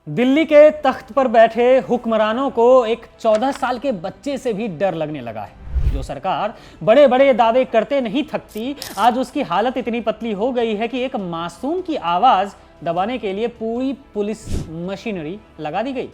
दिल्ली के तख्त पर बैठे हुक्मरानों को एक 14 साल के बच्चे से भी डर लगने लगा है। जो सरकार बड़े बड़े दावे करते नहीं थकती, आज उसकी हालत इतनी पतली हो गई है कि एक मासूम की आवाज दबाने के लिए पूरी पुलिस मशीनरी लगा दी गई।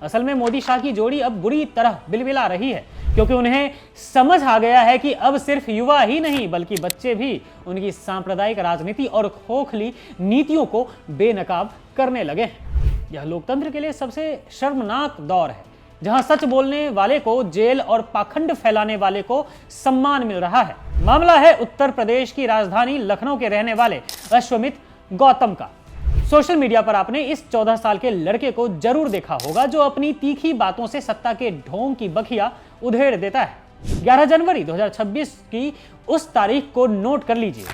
असल में मोदी शाह की जोड़ी अब बुरी तरह बिलबिला रही है, क्योंकि उन्हें समझ आ गया है कि अब सिर्फ युवा ही नहीं बल्कि बच्चे भी उनकी सांप्रदायिक राजनीति और खोखली नीतियों को बेनकाब करने लगे हैं। यह लोकतंत्र के लिए सबसे शर्मनाक दौर है, जहां सच बोलने वाले को जेल और पाखंड फैलाने वाले को सम्मान मिल रहा है। मामला है उत्तर प्रदेश की राजधानी लखनऊ के रहने वाले अश्वमित गौतम का। सोशल मीडिया पर आपने इस 14 साल के लड़के को जरूर देखा होगा, जो अपनी तीखी बातों से सत्ता के ढोंग की बखिया उधेड़ देता है। 11 जनवरी 2026 की उस तारीख को नोट कर लीजिए,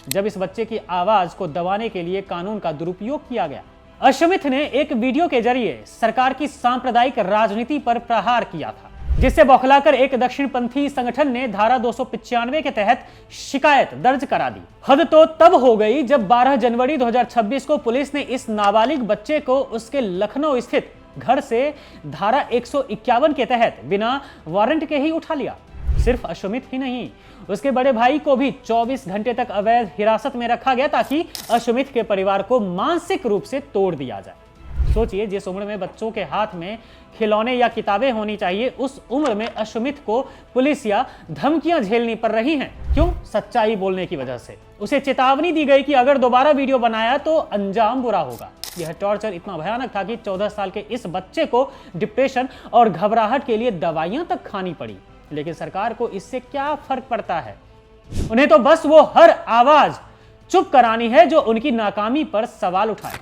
जब इस बच्चे की आवाज को दबाने के लिए कानून का दुरुपयोग किया गया। अश्वमित ने एक वीडियो के जरिए सरकार की सांप्रदायिक राजनीति पर प्रहार किया था, जिससे बौखलाकर एक दक्षिणपंथी संगठन ने धारा 295 के तहत शिकायत दर्ज करा दी। हद तो तब हो गई जब 12 जनवरी 2026 को पुलिस ने इस नाबालिग बच्चे को उसके लखनऊ स्थित घर से धारा 151 के तहत बिना वारंट के ही उठा लिया। सिर्फ अश्वमित ही नहीं, उसके बड़े भाई को भी 24 घंटे तक अवैध हिरासत में रखा गया, ताकि अश्वमित के परिवार को मानसिक रूप से तोड़ दिया जाए। सोचिए, जिस उम्र में बच्चों के हाथ में खिलौने या किताबें होनी चाहिए, उस उम्र में अश्वमित को पुलिस या धमकियां झेलनी पड़ रही हैं। क्यों? सच्चाई बोलने की वजह से। उसे चेतावनी दी गई कि अगर दोबारा वीडियो बनाया तो अंजाम बुरा होगा। यह टॉर्चर इतना भयानक था कि 14 साल के इस बच्चे को डिप्रेशन और घबराहट के लिए दवाइयां तक खानी पड़ी। लेकिन सरकार को इससे क्या फर्क पड़ता है? उन्हें तो बस वो हर आवाज चुप करानी है जो उनकी नाकामी पर सवाल उठाए,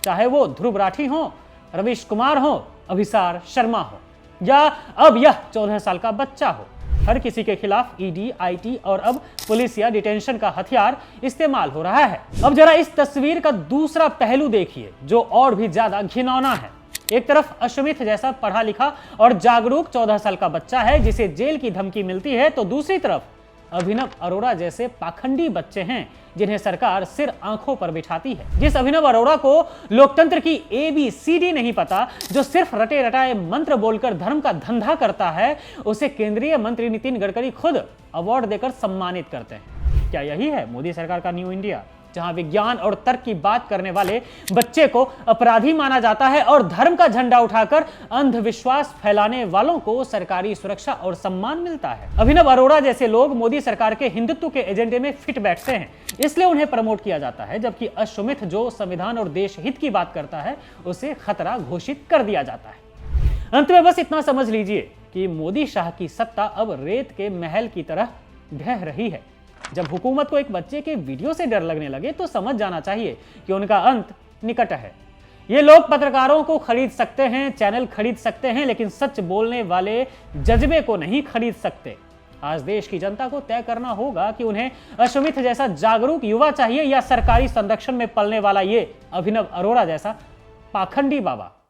चाहे वो ध्रुव राठी हो, रवीश कुमार हो, अभिसार शर्मा हो, या अब यह 14 साल का बच्चा हो। हर किसी के खिलाफ ईडी, आईटी और अब पुलिस या डिटेंशन का हथियार इस्तेमाल हो रहा है। अब जरा इस तस्वीर का दूसरा पहलू देखिए, जो और भी ज्यादा घिनौना है। एक तरफ अश्वमित जैसा पढ़ा लिखा और जागरूक 14 साल का बच्चा है, जिसे जेल की धमकी मिलती है, तो दूसरी तरफ अभिनव अरोड़ा जैसे पाखंडी बच्चे हैं, जिन्हें सरकार सिर आंखों पर बिठाती है। जिस अभिनव अरोड़ा को लोकतंत्र की ABCD नहीं पता, जो सिर्फ रटे रटाए मंत्र बोलकर धर्म का धंधा करता है, उसे केंद्रीय मंत्री नितिन गडकरी खुद अवार्ड देकर सम्मानित करते हैं। क्या यही है मोदी सरकार का न्यू इंडिया, जहां विज्ञान और तर्क की बात करने वाले बच्चे को अपराधी माना जाता है और धर्म का झंडा उठाकर अंधविश्वास फैलाने वालों को सरकारी सुरक्षा और सम्मान मिलता है? अभिनव अरोड़ा जैसे लोग मोदी सरकार के हिंदुत्व के एजेंडे में फिट बैठते हैं, इसलिए उन्हें प्रमोट किया जाता है, जबकि अश्वमित जो संविधान और देश हित की बात करता है, उसे खतरा घोषित कर दिया जाता है। अंत में बस इतना समझ लीजिए कि मोदी शाह की सत्ता अब रेत के महल की तरह ढह रही है। जब हुकूमत को एक बच्चे के वीडियो से डर लगने लगे, तो समझ जाना चाहिए कि उनका अंत निकट है। ये लोग पत्रकारों को खरीद सकते हैं, चैनल खरीद सकते हैं, लेकिन सच बोलने वाले जज्बे को नहीं खरीद सकते। आज देश की जनता को तय करना होगा कि उन्हें अश्वमित जैसा जागरूक युवा चाहिए या सरकारी संरक्षण में पलने वाला ये अभिनव अरोड़ा जैसा पाखंडी बाबा।